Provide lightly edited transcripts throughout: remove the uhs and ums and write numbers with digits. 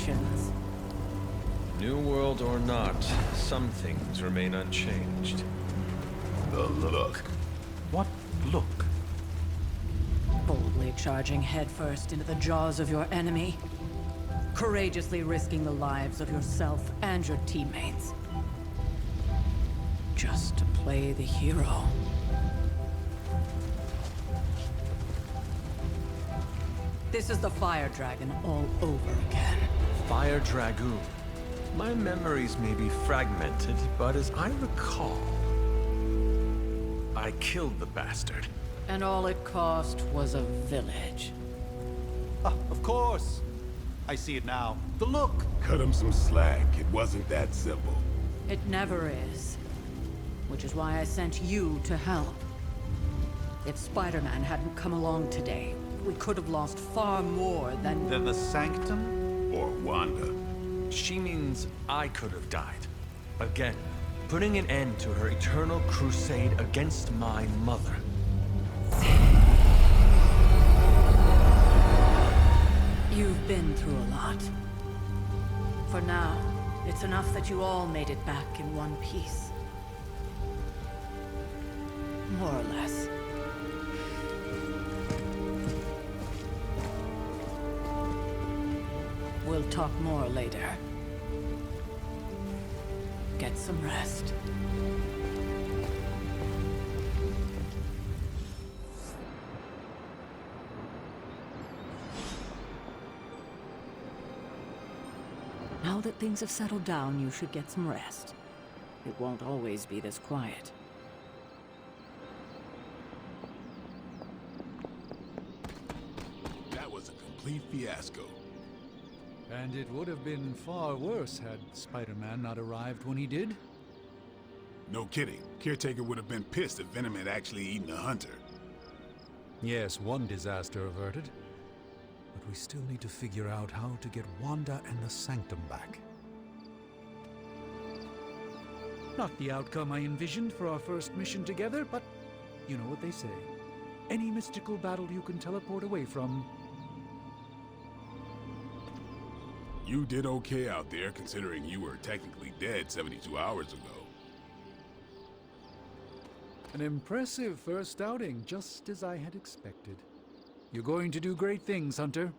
intentions. New world or not, some things remain unchanged. The look. What look? Boldly charging headfirst into the jaws of your enemy. Courageously risking the lives of yourself and your teammates. Just to play the hero. This is the Fire Dragon all over again. Fire Dragoon. My memories may be fragmented, but as I recall, I killed the bastard. And all it cost was a village. Ah, of course. I see it now. The look. Cut him some slack. It wasn't that simple. It never is. Which is why I sent you to help. If Spider-Man hadn't come along today, we could have lost far more than... Then the Sanctum? Or Wanda. She means I could have died. Again, putting an end to her eternal crusade against my mother. You've been through a lot. For now, it's enough that you all made it back in one piece. More or less. We'll talk more later. Get some rest. Now that things have settled down, you should get some rest. It won't always be this quiet. That was a complete fiasco. And it would have been far worse had Spider-Man not arrived when he did. No kidding. Caretaker would have been pissed if Venom had actually eaten a hunter. Yes, one disaster averted. But we still need to figure out how to get Wanda and the Sanctum back. Not the outcome I envisioned for our first mission together, but you know what they say. Any mystical battle you can teleport away from. You did okay out there, considering you were technically dead 72 hours ago. An impressive first outing, just as I had expected. You're going to do great things, Hunter.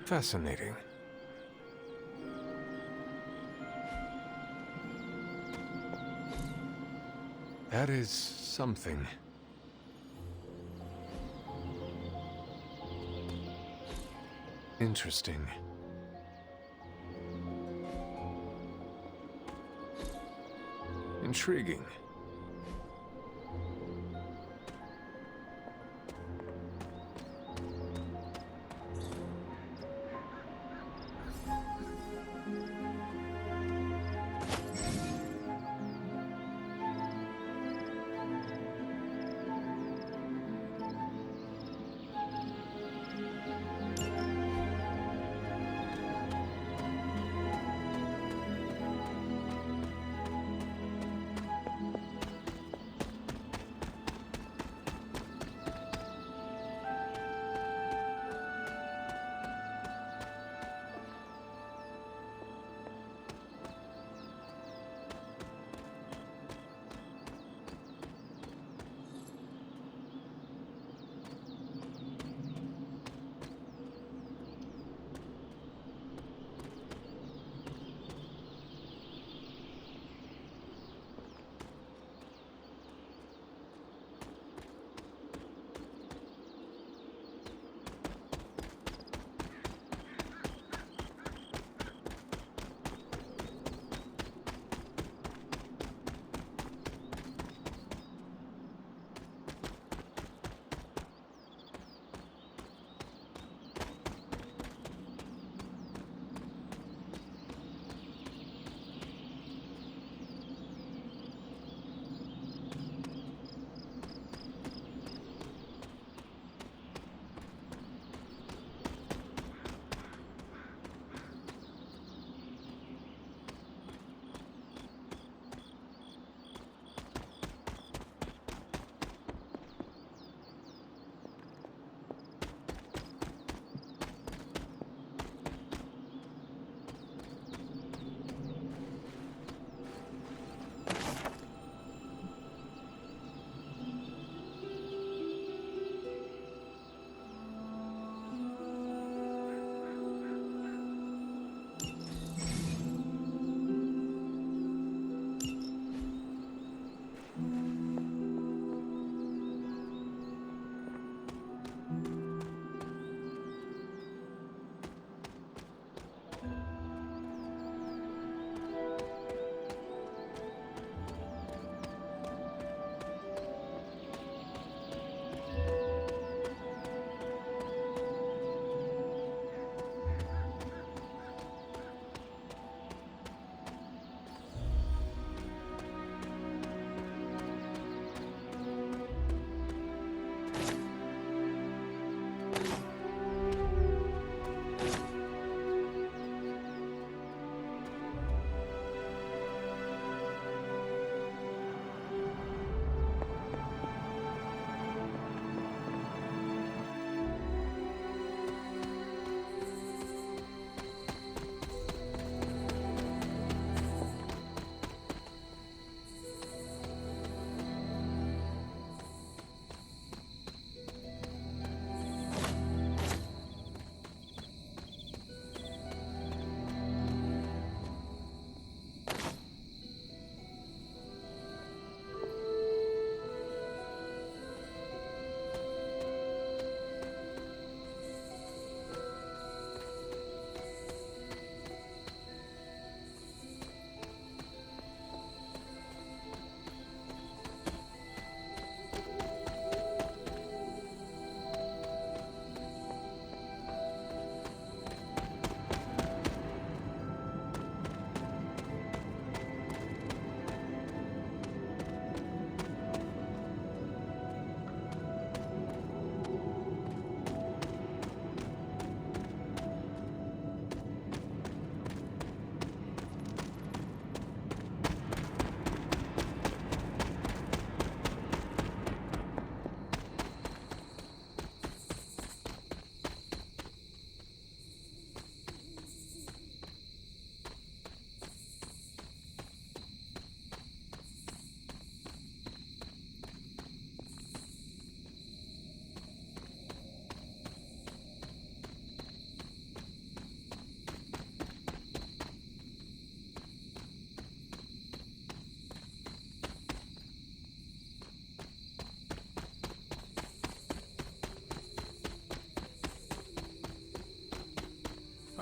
Fascinating. That is something. Interesting. Intriguing.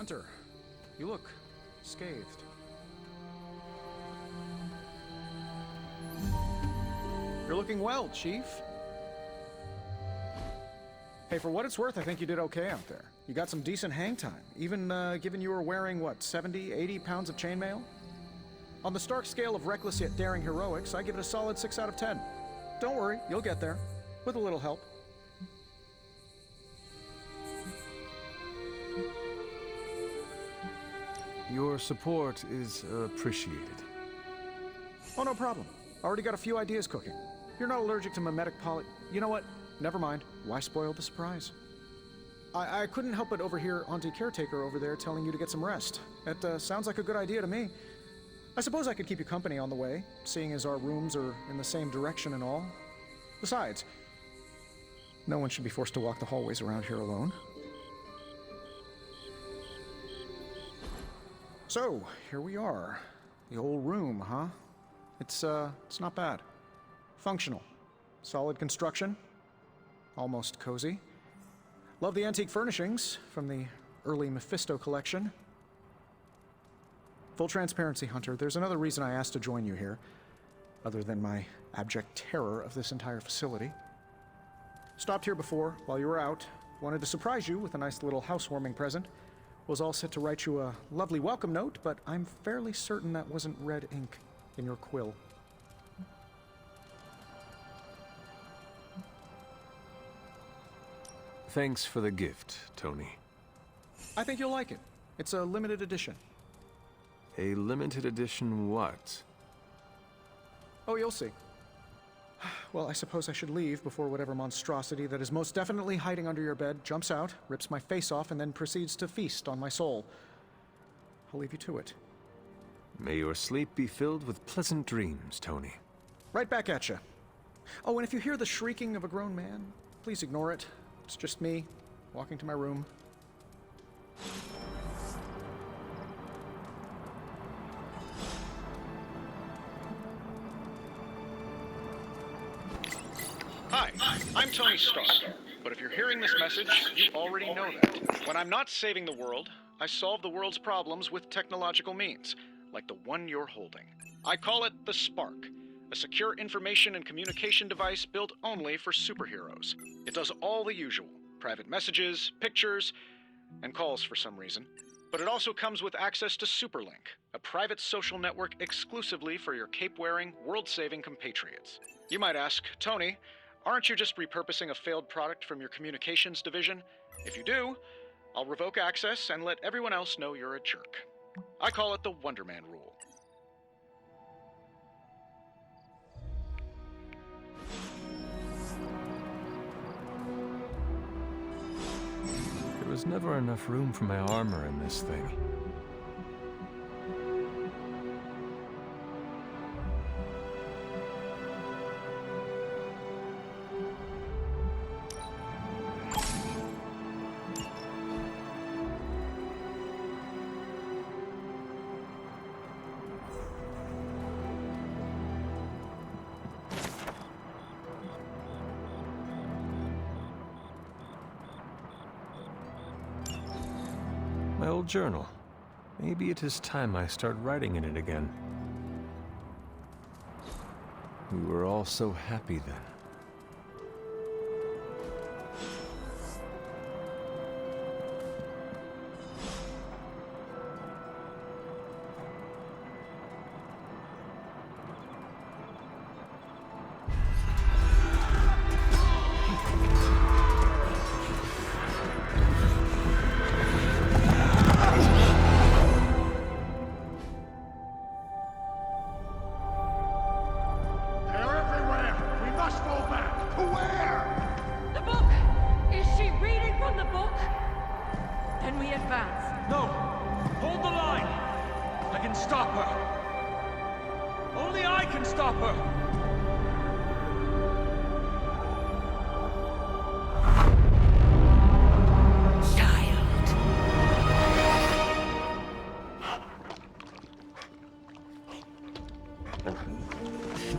Hunter, you look scathed. You're looking well, Chief. Hey, for what it's worth, I think you did okay out there. You got some decent hang time, even given you were wearing, what, 70, 80 pounds of chainmail? On the Stark scale of reckless yet daring heroics, I give it a solid 6 out of 10. Don't worry, you'll get there, with a little help. Your support is appreciated. Oh, no problem. Already got a few ideas cooking. You're not allergic to mimetic poly... You know what? Never mind. Why spoil the surprise? I couldn't help but overhear Auntie Caretaker over there telling you to get some rest. It sounds like a good idea to me. I suppose I could keep you company on the way, seeing as our rooms are in the same direction and all. Besides, no one should be forced to walk the hallways around here alone. So, here we are. The old room, huh? It's not bad. Functional. Solid construction. Almost cozy. Love the antique furnishings from the early Mephisto collection. Full transparency, Hunter, there's another reason I asked to join you here, other than my abject terror of this entire facility. Stopped here before, while you were out. Wanted to surprise you with a nice little housewarming present. Was all set to write you a lovely welcome note, but I'm fairly certain that wasn't red ink in your quill. Thanks for the gift, Tony. I think you'll like it. It's a limited edition. A limited edition what? Oh, you'll see. Well, I suppose I should leave before whatever monstrosity that is most definitely hiding under your bed jumps out, rips my face off, and then proceeds to feast on my soul. I'll leave you to it. May your sleep be filled with pleasant dreams, Tony. Right back at you. Oh, and if you hear the shrieking of a grown man, please ignore it. It's just me, walking to my room. Hi, I'm Tony Stark, but if you're hearing this message, you already know that. When I'm not saving the world, I solve the world's problems with technological means, like the one you're holding. I call it the Spark, a secure information and communication device built only for superheroes. It does all the usual, private messages, pictures, and calls for some reason. But it also comes with access to Superlink, a private social network exclusively for your cape-wearing, world-saving compatriots. You might ask, Tony, aren't you just repurposing a failed product from your communications division? If you do, I'll revoke access and let everyone else know you're a jerk. I call it the Wonder Man rule. There was never enough room for my armor in this thing. My old journal. Maybe it is time I start writing in it again. We were all so happy then. No! Hold the line! I can stop her! Only I can stop her!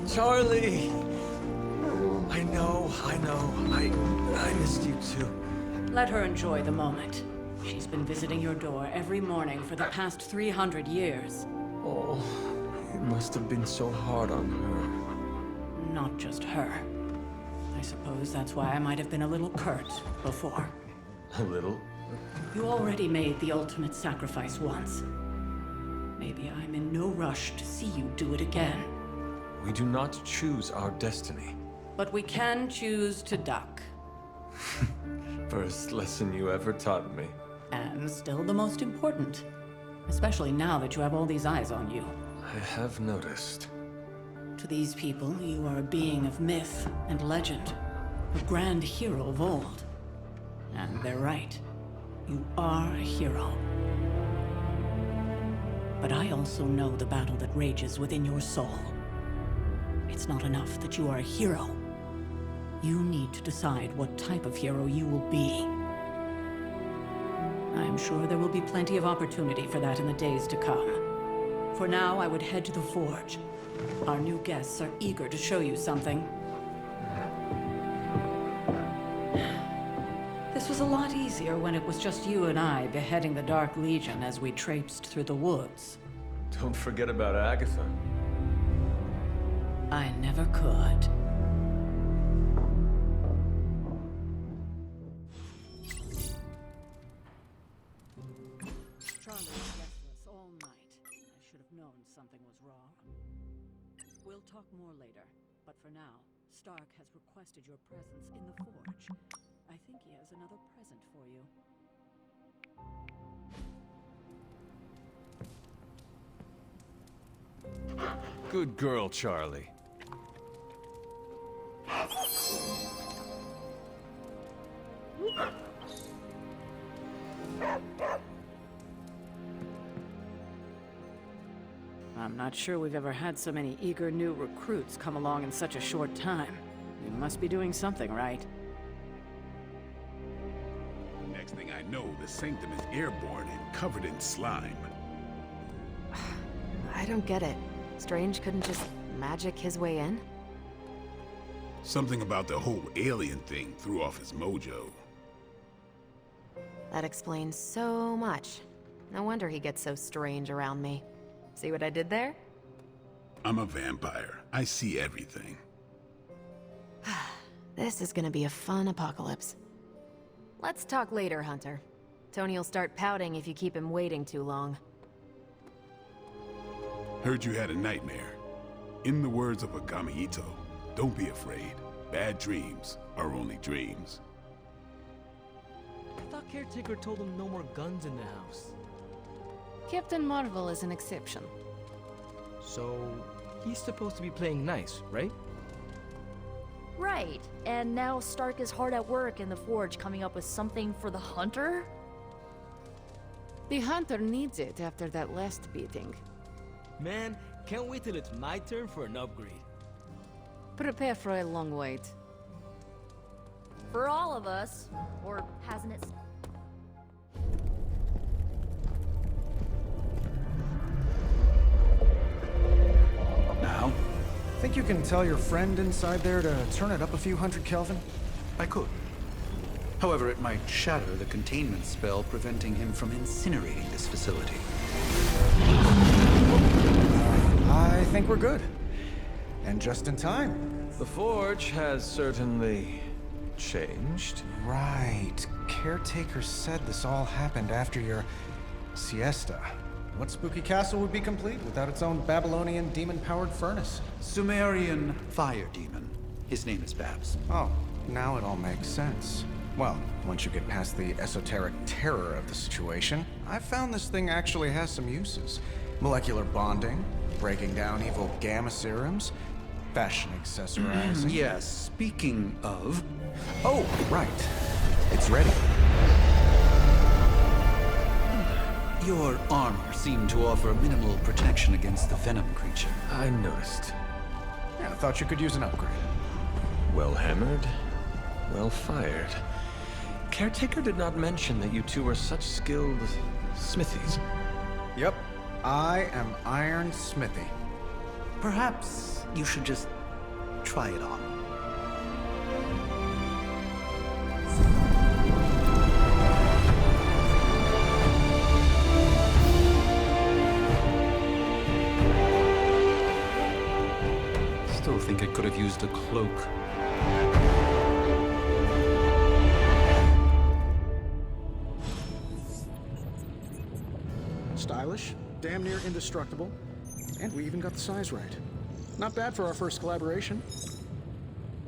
Charlie! I know. I missed you too. Let her enjoy the moment. She's been visiting your door every morning for the past 300 years. Oh, it must have been so hard on her. Not just her. I suppose that's why I might have been a little curt before. A little? You already made the ultimate sacrifice once. Maybe I'm in no rush to see you do it again. We do not choose our destiny. But we can choose to duck. First lesson you ever taught me. And still the most important. Especially now that you have all these eyes on you. I have noticed. To these people, you are a being of myth and legend. A grand hero of old. And they're right. You are a hero. But I also know the battle that rages within your soul. It's not enough that you are a hero. You need to decide what type of hero you will be. I am sure there will be plenty of opportunity for that in the days to come. For now, I would head to the Forge. Our new guests are eager to show you something. This was a lot easier when it was just you and I beheading the Dark Legion as we traipsed through the woods. Don't forget about Agatha. I never could. Charlie was restless all night. I should have known something was wrong. We'll talk more later, but for now, Stark has requested your presence in the Forge. I think he has another present for you. Good girl, Charlie. I'm not sure we've ever had so many eager new recruits come along in such a short time. You must be doing something right. Next thing I know, the Sanctum is airborne and covered in slime. I don't get it. Strange couldn't just magic his way in? Something about the whole alien thing threw off his mojo. That explains so much. No wonder he gets so strange around me. See what I did there? I'm a vampire. I see everything. This is gonna be a fun apocalypse. Let's talk later, Hunter. Tony will start pouting if you keep him waiting too long. Heard you had a nightmare. In the words of Agami Ito, don't be afraid. Bad dreams are only dreams. I thought Caretaker told him no more guns in the house. Captain Marvel is an exception. So, he's supposed to be playing nice, right? Right, and now Stark is hard at work in the Forge coming up with something for the Hunter? The Hunter needs it after that last beating. Man, can't wait till it's my turn for an upgrade. Prepare for a long wait. For all of us. Or hasn't it? Now? Think you can tell your friend inside there to turn it up a few hundred Kelvin? I could. However, it might shatter the containment spell preventing him from incinerating this facility. I think we're good. And just in time. The Forge has certainly changed. Right. Caretaker said this all happened after your siesta. What spooky castle would be complete without its own Babylonian demon-powered furnace? Sumerian fire demon. His name is Babs. Oh, now it all makes sense. Well, once you get past the esoteric terror of the situation, I've found this thing actually has some uses. Molecular bonding, breaking down evil gamma serums, fashion accessorizing. Yes, speaking of... Oh, right. It's ready. Your armor seemed to offer minimal protection against the venom creature. I noticed. Yeah, I thought you could use an upgrade. Well hammered, well fired. Caretaker did not mention that you two were such skilled smithies. Yep, I am Iron Smithy. Perhaps you should just try it on. think it could have used a cloak. Stylish, damn near indestructible, and we even got the size right. Not bad for our first collaboration.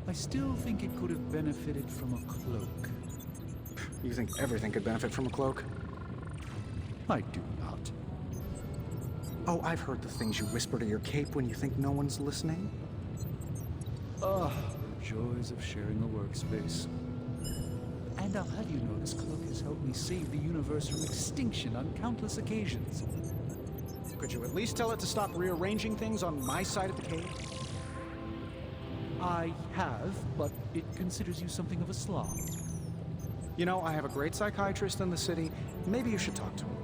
I still think it could have benefited from a cloak. You think everything could benefit from a cloak? I do not. Oh, I've heard the things you whisper to your cape when you think no one's listening. Ah, joys of sharing a workspace. And I'll have you know this cloak has helped me save the universe from extinction on countless occasions. Could you at least tell it to stop rearranging things on my side of the cave? I have, but it considers you something of a slob. You know, I have a great psychiatrist in the city. Maybe you should talk to him.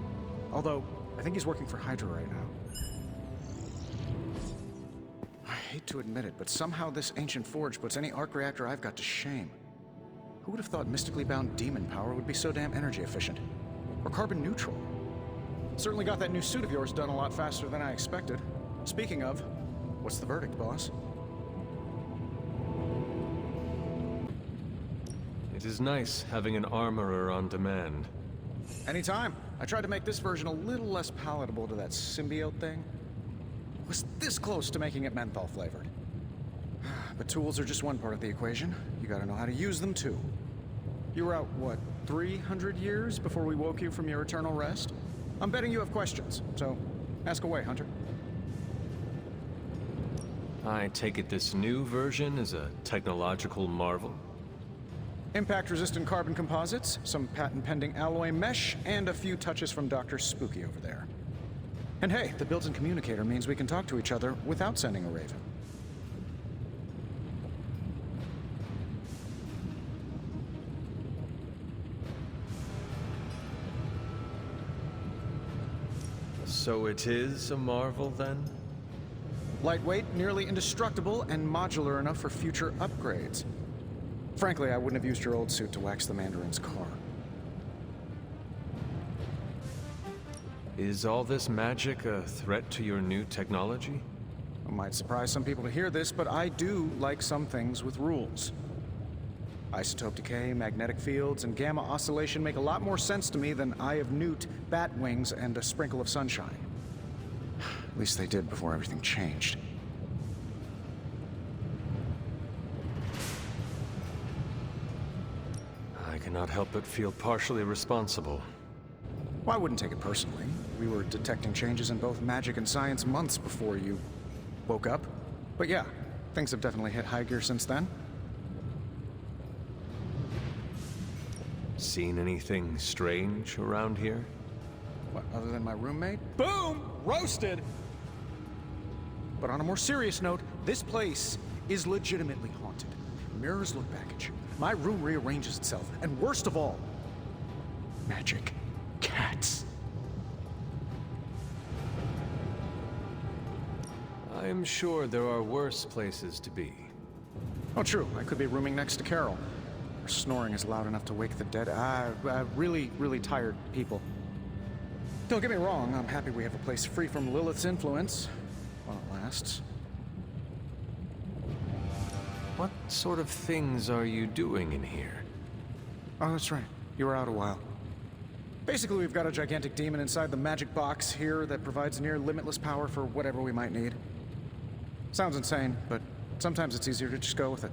Although, I think he's working for Hydra right now. I hate to admit it, but somehow this ancient forge puts any arc reactor I've got to shame. Who would have thought mystically bound demon power would be so damn energy efficient? Or carbon neutral? Certainly got that new suit of yours done a lot faster than I expected. Speaking of, what's the verdict, boss? It is nice having an armorer on demand. Anytime. I tried to make this version a little less palatable to that symbiote thing. Was this close to making it menthol flavored. But tools are just one part of the equation. You gotta know how to use them too. You were out, what, 300 years before we woke you from your eternal rest? I'm betting you have questions, so ask away, Hunter. I take it this new version is a technological marvel? Impact-resistant carbon composites, some patent-pending alloy mesh, and a few touches from Dr. Spooky over there. And hey, the built-in communicator means we can talk to each other without sending a raven. So it is a marvel, then? Lightweight, nearly indestructible, and modular enough for future upgrades. Frankly, I wouldn't have used your old suit to wax the Mandarin's car. Is all this magic a threat to your new technology? It might surprise some people to hear this, but I do like some things with rules. Isotope decay, magnetic fields, and gamma oscillation make a lot more sense to me than Eye of Newt, bat wings, and a sprinkle of sunshine. At least they did before everything changed. I cannot help but feel partially responsible. Well, I wouldn't take it personally. We were detecting changes in both magic and science months before you woke up. But yeah, things have definitely hit high gear since then. Seen anything strange around here? What, other than my roommate? Boom! Roasted! But on a more serious note, this place is legitimately haunted. Mirrors look back at you. My room rearranges itself. And worst of all, magic cats. I am sure there are worse places to be. Oh, true. I could be rooming next to Carol. Her snoring is loud enough to wake the dead. Really, really tired people. Don't get me wrong, I'm happy we have a place free from Lilith's influence. While it lasts. What sort of things are you doing in here? Oh, that's right. You were out a while. Basically, we've got a gigantic demon inside the magic box here that provides near limitless power for whatever we might need. Sounds insane, but sometimes it's easier to just go with it.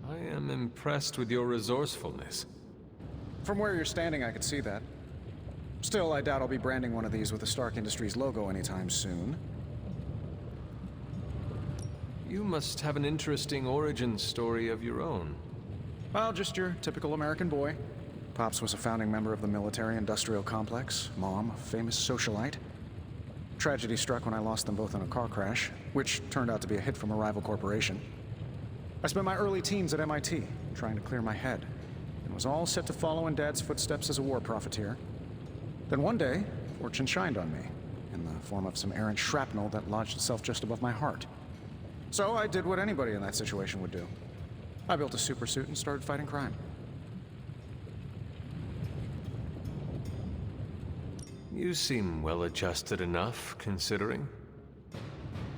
I am impressed with your resourcefulness. From where you're standing, I could see that. Still, I doubt I'll be branding one of these with the Stark Industries logo anytime soon. You must have an interesting origin story of your own. Well, just your typical American boy. Pops was a founding member of the military-industrial complex. Mom, a famous socialite. Tragedy struck when I lost them both in a car crash, which turned out to be a hit from a rival corporation. I spent my early teens at MIT, trying to clear my head, and was all set to follow in Dad's footsteps as a war profiteer. Then one day, fortune shined on me, in the form of some errant shrapnel that lodged itself just above my heart. So I did what anybody in that situation would do. I built a supersuit and started fighting crime. You seem well-adjusted enough, considering.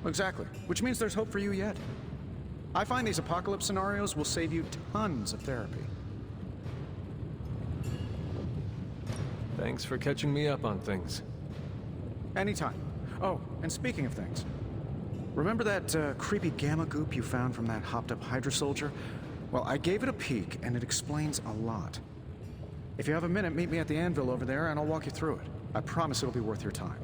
Exactly. Which means there's hope for you yet. I find these apocalypse scenarios will save you tons of therapy. Thanks for catching me up on things. Anytime. Oh, and speaking of things, remember that creepy gamma goop you found from that hopped-up Hydra soldier? Well, I gave it a peek, and it explains a lot. If you have a minute, meet me at the anvil over there, and I'll walk you through it. I promise it'll be worth your time.